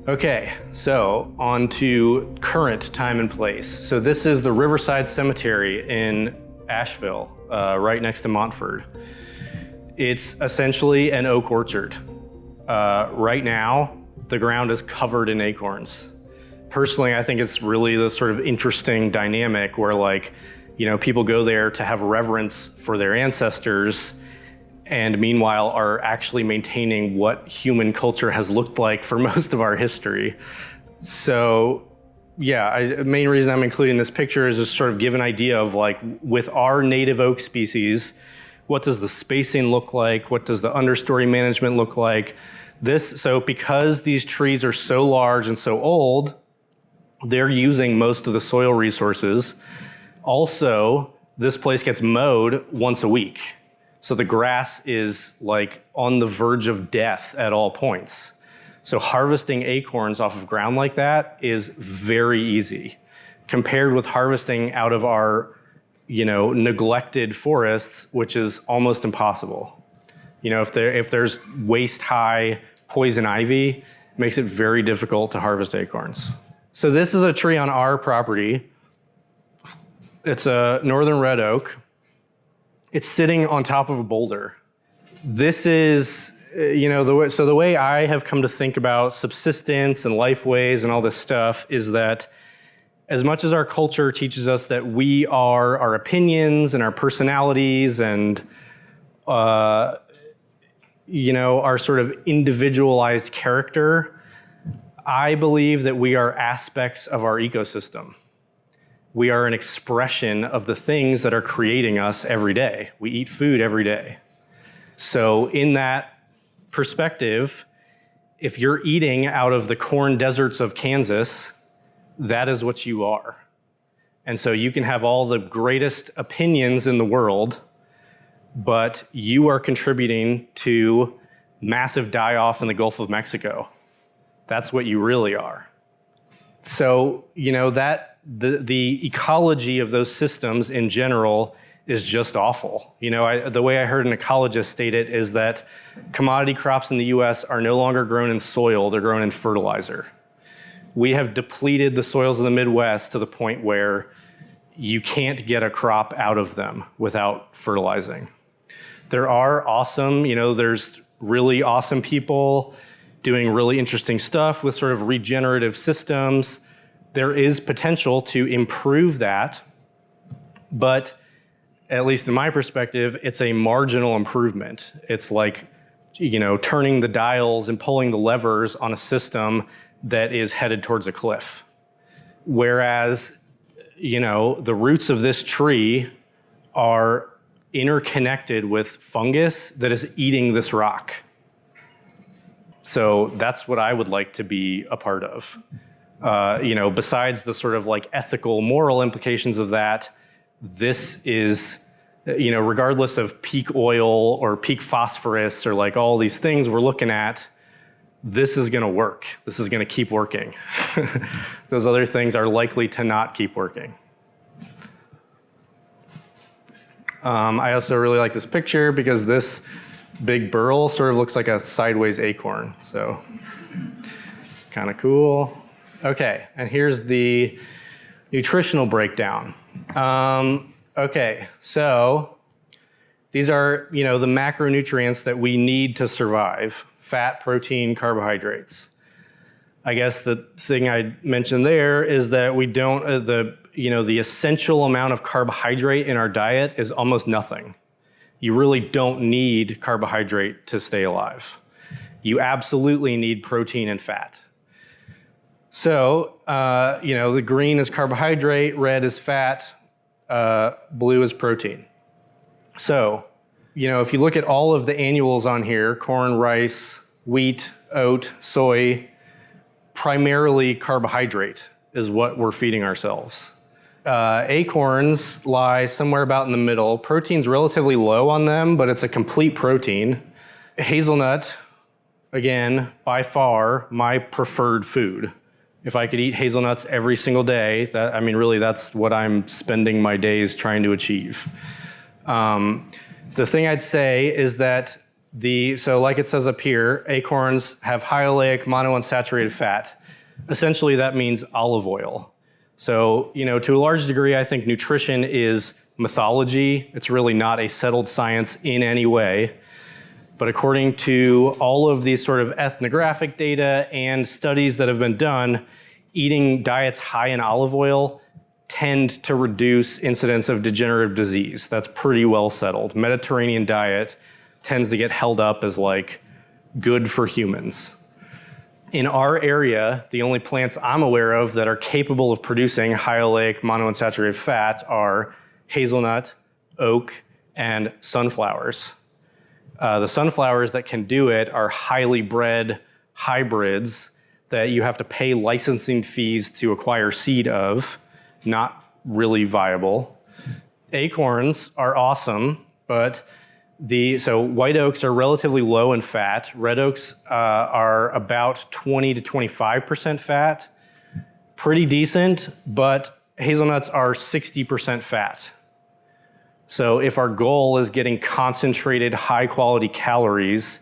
Okay, so on to current time and place. So this is the Riverside Cemetery in Asheville, right next to Montford. It's essentially an oak orchard. Right now, the ground is covered in acorns. Personally, I think it's really the sort of interesting dynamic where, like, you know, people go there to have reverence for their ancestors and meanwhile are actually maintaining what human culture has looked like for most of our history. So yeah, the main reason I'm including this picture is to sort of give an idea of, like, with our native oak species, what does the spacing look like? What does the understory management look like? So because these trees are so large and so old, they're using most of the soil resources. Also, this place gets mowed once a week. So the grass is, like, on the verge of death at all points. So harvesting acorns off of ground like that is very easy compared with harvesting out of our, you know, neglected forests, which is almost impossible. You know, if there's waist-high poison ivy, it makes it very difficult to harvest acorns. So this is a tree on our property. It's a northern red oak. It's sitting on top of a boulder. This is, you know, the way I have come to think about subsistence and lifeways and all this stuff is that as much as our culture teaches us that we are our opinions and our personalities and, you know, our sort of individualized character, I believe that we are aspects of our ecosystem. We are an expression of the things that are creating us every day. We eat food every day. So in that perspective, if you're eating out of the corn deserts of Kansas, that is what you are. And so you can have all the greatest opinions in the world, but you are contributing to massive die-off in the Gulf of Mexico. That's what you really are. So, you know, the ecology of those systems in general is just awful. You know, the way I heard an ecologist state it is that commodity crops in the US are no longer grown in soil, they're grown in fertilizer. We have depleted the soils of the Midwest to the point where you can't get a crop out of them without fertilizing. There are awesome, you know, there's really awesome people doing really interesting stuff with sort of regenerative systems. There is potential to improve that, but at least in my perspective, it's a marginal improvement. It's like, you know, turning the dials and pulling the levers on a system that is headed towards a cliff. Whereas, you know, the roots of this tree are interconnected with fungus that is eating this rock. So that's what I would like to be a part of. You know, besides the sort of like ethical, moral implications of that, this is, you know, regardless of peak oil or peak phosphorus or like all these things we're looking at, this is gonna work. This is gonna keep working. Those other things are likely to not keep working. I also really like this picture because this big burl sort of looks like a sideways acorn, so kind of cool. Okay, and here's the nutritional breakdown. Okay, so these are, you know, the macronutrients that we need to survive: fat, protein, carbohydrates. I guess the thing I mentioned there is that we don't, the essential amount of carbohydrate in our diet is almost nothing. You really don't need carbohydrate to stay alive. You absolutely need protein and fat. So, you know, the green is carbohydrate, red is fat, blue is protein. So, you know, if you look at all of the annuals on here, corn, rice, wheat, oat, soy, primarily carbohydrate is what we're feeding ourselves. Acorns lie somewhere about in the middle. Protein's relatively low on them, but it's a complete protein. Hazelnut, again, by far my preferred food. If I could eat hazelnuts every single day, I mean, really, that's what I'm spending my days trying to achieve. The thing I'd say is that So like it says up here, acorns have high oleic monounsaturated fat. Essentially, that means olive oil. So, to a large degree, I think nutrition is mythology. It's really not a settled science in any way. But according to all of these sort of ethnographic data and studies that have been done, eating diets high in olive oil tend to reduce incidence of degenerative disease. That's pretty well settled. Mediterranean diet tends to get held up as like good for humans. In our area, the only plants I'm aware of that are capable of producing high oleic monounsaturated fat are hazelnut, oak, and sunflowers. The sunflowers that can do it are highly bred hybrids that you have to pay licensing fees to acquire seed of, not really viable. Acorns are awesome, but so white oaks are relatively low in fat. Red oaks are about 20 to 25% fat. Pretty decent, but hazelnuts are 60% fat. So if our goal is getting concentrated, high quality calories,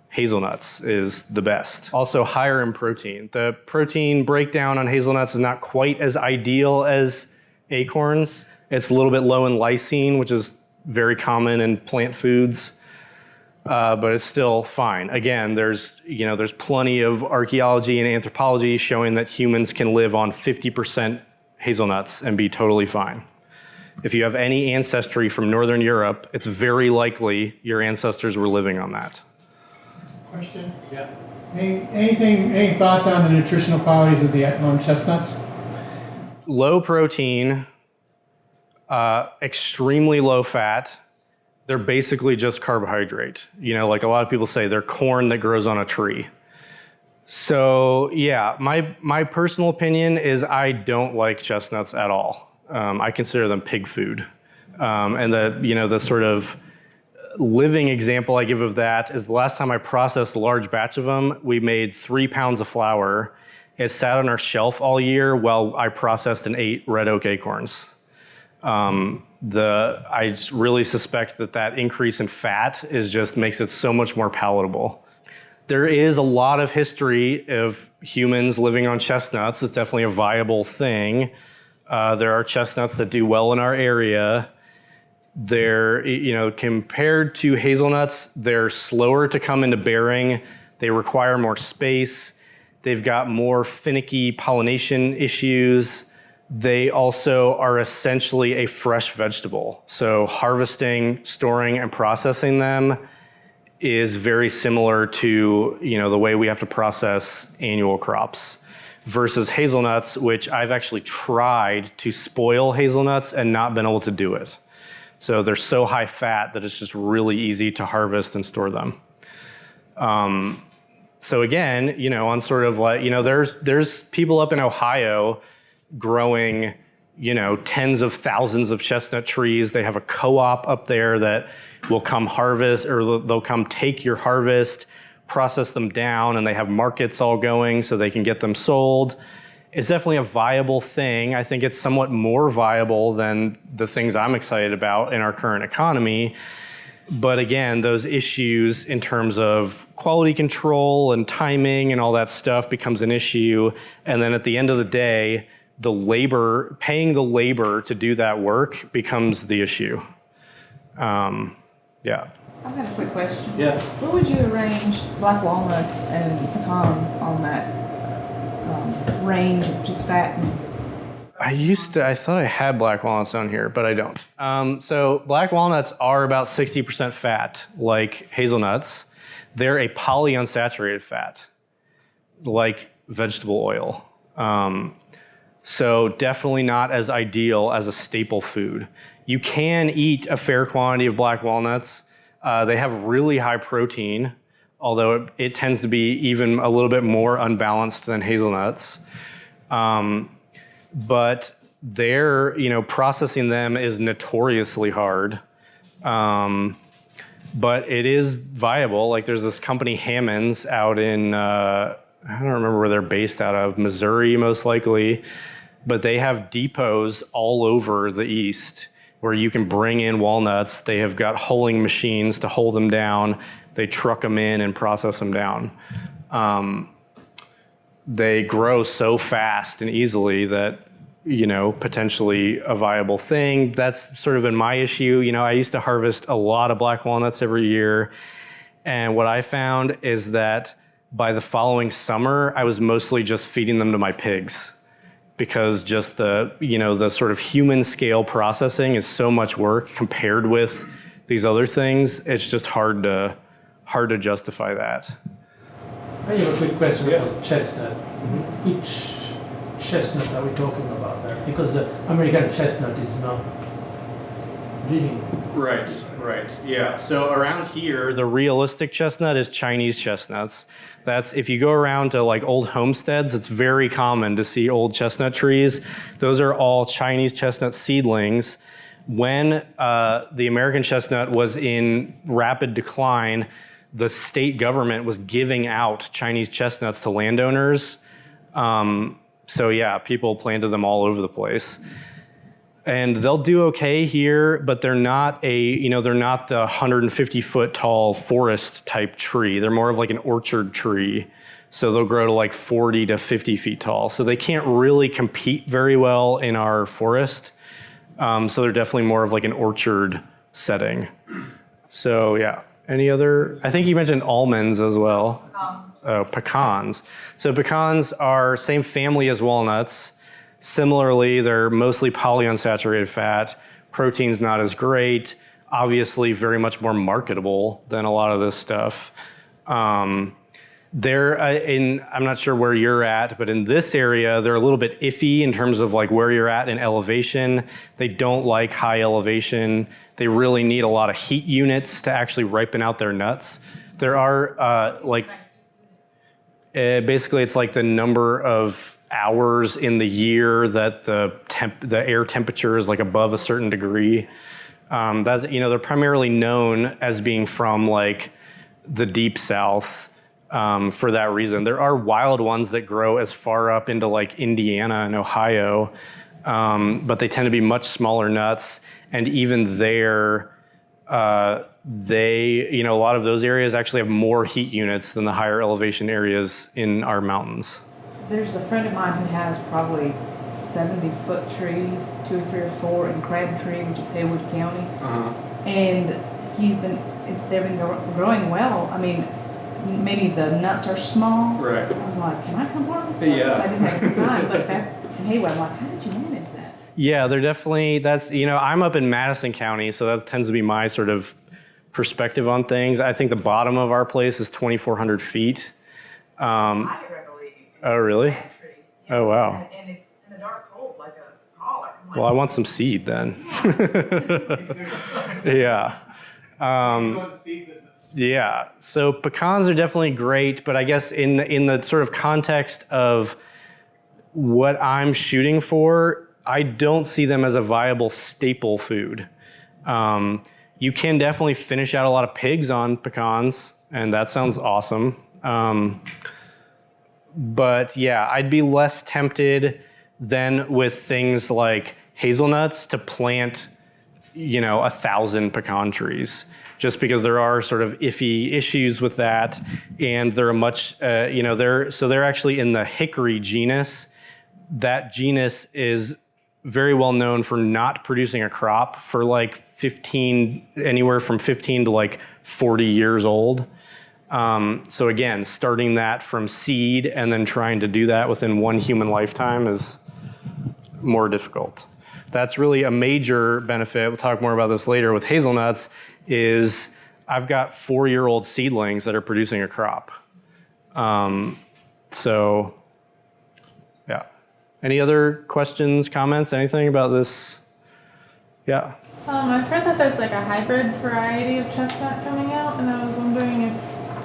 hazelnuts is the best. Also higher in protein. The protein breakdown on hazelnuts is not quite as ideal as acorns. It's a little bit low in lysine, which is very common in plant foods, but it's still fine. Again, there's plenty of archaeology and anthropology showing that humans can live on 50% hazelnuts and be totally fine. If you have any ancestry from Northern Europe, it's very likely your ancestors were living on that. Question? Yeah. Any thoughts on the nutritional qualities of the chestnuts? Low protein, extremely low fat. They're basically just carbohydrate. Like a lot of people say, they're corn that grows on a tree. So yeah, my personal opinion is I don't like chestnuts at all. I consider them pig food. And the sort of living example I give of that is the last time I processed a large batch of them, we made 3 pounds of flour. It sat on our shelf all year while I processed and ate red oak acorns. I really suspect that increase in fat makes it so much more palatable. There is a lot of history of humans living on chestnuts. It's definitely a viable thing. There are chestnuts that do well in our area. They're, compared to hazelnuts, they're slower to come into bearing. They require more space. They've got more finicky pollination issues. They also are essentially a fresh vegetable. So harvesting, storing, and processing them is very similar to, the way we have to process annual crops. Versus hazelnuts, which I've actually tried to spoil hazelnuts and not been able to do it. So they're so high fat that it's just really easy to harvest and store them. So again, on sort of like, there's people up in Ohio growing, tens of thousands of chestnut trees. They have a co-op up there that will come harvest, or they'll come take your harvest, process them down, and they have markets all going so they can get them sold. It's definitely a viable thing. I think it's somewhat more viable than the things I'm excited about in our current economy. But again, those issues in terms of quality control and timing and all that stuff becomes an issue. And then at the end of the day, paying the labor to do that work becomes the issue. Yeah. I've got a quick question. Yeah. Where would you arrange black walnuts and pecans on that range of just fat? I thought I had black walnuts on here, but I don't. So black walnuts are about 60% fat, like hazelnuts. They're a polyunsaturated fat, like vegetable oil. So definitely not as ideal as a staple food. You can eat a fair quantity of black walnuts. They have really high protein, although it tends to be even a little bit more unbalanced than hazelnuts. But processing them is notoriously hard. But it is viable. Like there's this company Hammond's out in, I don't remember where they're based out of, Missouri most likely, but they have depots all over the East. where you can bring in walnuts. They have got hulling machines to hull them down. They truck them in and process them down. They grow so fast and easily that, potentially a viable thing. That's sort of been my issue. I used to harvest a lot of black walnuts every year. And what I found is that by the following summer, I was mostly just feeding them to my pigs, because just the sort of human scale processing is so much work compared with these other things. It's just hard to justify that. I have a quick question about chestnut. Which chestnut are we talking about there? Because the American chestnut is not living. Right. Yeah. So around here, the realistic chestnut is Chinese chestnuts. That's, if you go around to like old homesteads, it's very common to see old chestnut trees. Those are all Chinese chestnut seedlings. When the American chestnut was in rapid decline, the state government was giving out Chinese chestnuts to landowners. So yeah, people planted them all over the place. And they'll do okay here, but they're not they're not the 150-foot tall forest type tree. They're more of like an orchard tree. So they'll grow to like 40 to 50 feet tall. So they can't really compete very well in our forest. So they're definitely more of like an orchard setting. So yeah. Any other? I think you mentioned almonds as well. Pecans. So pecans are same family as walnuts. Similarly, they're mostly polyunsaturated fat. Protein's not as great. Obviously, very much more marketable than a lot of this stuff. I'm not sure where you're at, but in this area, they're a little bit iffy in terms of like where you're at in elevation. They don't like high elevation. They really need a lot of heat units to actually ripen out their nuts. There are basically it's like the number of hours in the year that the air temperature is like above a certain degree. They're primarily known as being from like the deep south. For that reason. There are wild ones that grow as far up into like Indiana and Ohio, but they tend to be much smaller nuts. And even there, a lot of those areas actually have more heat units than the higher elevation areas in our mountains. There's a friend of mine who has probably 70-foot trees, 2 or 3 or 4 in Crabtree, which is Haywood County. And they've been growing well. I mean, maybe the nuts are small. Right. I was like, can I come harvest? Yeah. I didn't have the time, but that's in Haywood. I'm like, how did you manage that? Yeah, they're definitely, I'm up in Madison County, so that tends to be my sort of perspective on things. I think the bottom of our place is 2,400 feet. I could regularly. Oh, really? Crabtree. Oh, wow. And it's in the dark cold, like a collar. Well, I want some seed then. Yeah. Yeah, so pecans are definitely great, but I guess in the sort of context of what I'm shooting for, I don't see them as a viable staple food. You can definitely finish out a lot of pigs on pecans, and that sounds awesome. But yeah, I'd be less tempted than with things like hazelnuts to plant, 1,000 pecan trees, just because there are sort of iffy issues with that, and they're they're actually in the hickory genus. That genus is very well known for not producing a crop for like anywhere from 15 to like 40 years old. So again, starting that from seed and then trying to do that within one human lifetime is more difficult. That's really a major benefit. We'll talk more about this later with hazelnuts. Is I've got 4-year-old seedlings that are producing a crop. So, yeah. Any other questions, comments, anything about this? Yeah. I've heard that there's like a hybrid variety of chestnut coming out, and I was wondering if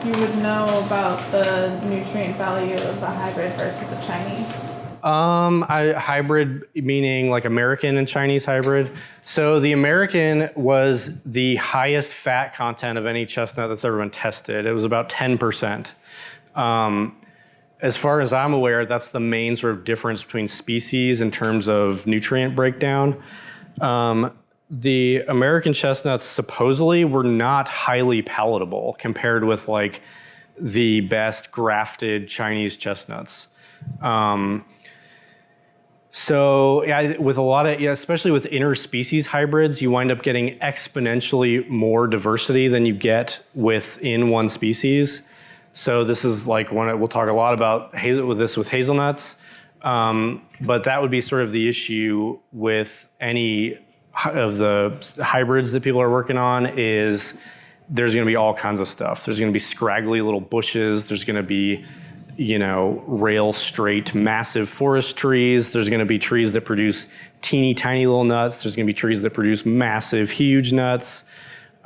you would know about the nutrient value of the hybrid versus the Chinese. Hybrid meaning like American and Chinese hybrid. So the American was the highest fat content of any chestnut that's ever been tested. It was about 10%. As far as I'm aware, that's the main sort of difference between species in terms of nutrient breakdown. the American chestnuts supposedly were not highly palatable compared with like the best grafted Chinese chestnuts. So yeah, with a lot of, especially with interspecies hybrids, you wind up getting exponentially more diversity than you get within one species. So this is like we'll talk a lot about with hazelnuts, but that would be sort of the issue with any of the hybrids that people are working on is there's going to be all kinds of stuff. There's going to be scraggly little bushes. There's going to be, rail straight massive forest trees. There's going to be trees that produce teeny tiny little nuts. There's going to be trees that produce massive, huge nuts.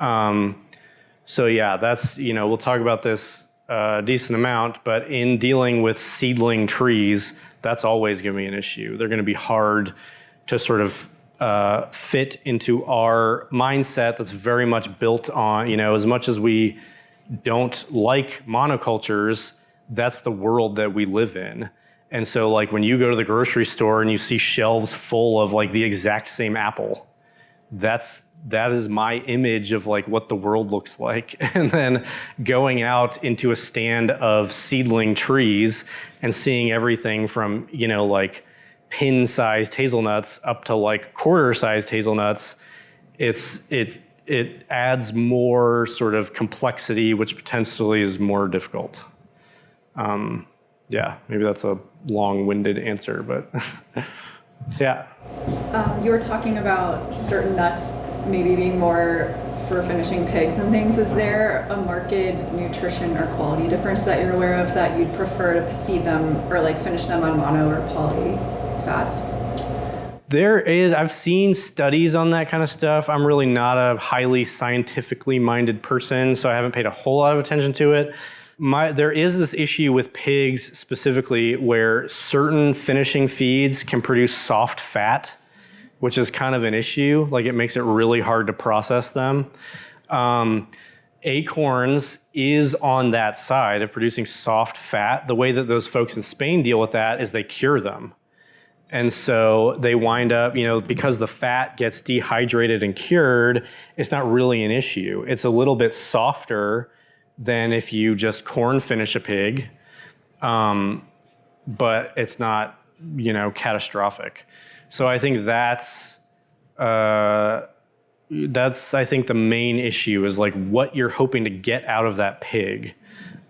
So yeah, that's, we'll talk about this a decent amount, but in dealing with seedling trees, that's always going to be an issue. They're going to be hard to sort of fit into our mindset that's very much built on, as much as we don't like monocultures, that's the world that we live in. And so like when you go to the grocery store and you see shelves full of like the exact same apple, that is my image of like what the world looks like. And then going out into a stand of seedling trees and seeing everything from, like pin-sized hazelnuts up to like quarter-sized hazelnuts, it adds more sort of complexity, which potentially is more difficult. Yeah, maybe that's a long-winded answer, but yeah. You were talking about certain nuts maybe being more for finishing pigs and things. Is there a marked nutrition or quality difference that you're aware of that you'd prefer to feed them or like finish them on mono or poly fats? There is, I've seen studies on that kind of stuff. I'm really not a highly scientifically minded person, so I haven't paid a whole lot of attention to it. There is this issue with pigs specifically where certain finishing feeds can produce soft fat, which is kind of an issue. Like it makes it really hard to process them. Acorns is on that side of producing soft fat. The way that those folks in Spain deal with that is they cure them. And so they wind up, because the fat gets dehydrated and cured, it's not really an issue. It's a little bit softer than if you just corn finish a pig, but it's not, catastrophic. So I think that's I think the main issue is like what you're hoping to get out of that pig.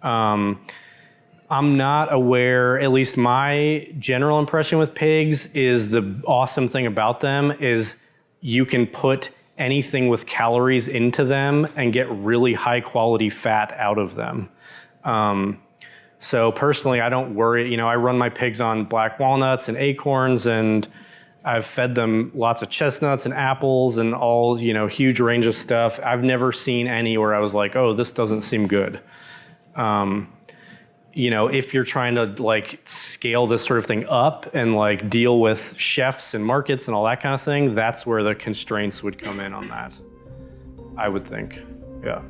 I'm not aware, at least my general impression with pigs is the awesome thing about them is you can put anything with calories into them and get really high quality fat out of them. So personally, I don't worry. I run my pigs on black walnuts and acorns, and I've fed them lots of chestnuts and apples and all, huge range of stuff. I've never seen any where I was like, oh, this doesn't seem good. If you're trying to like scale this sort of thing up and like deal with chefs and markets and all that kind of thing, that's where the constraints would come in on that, I would think. Yeah.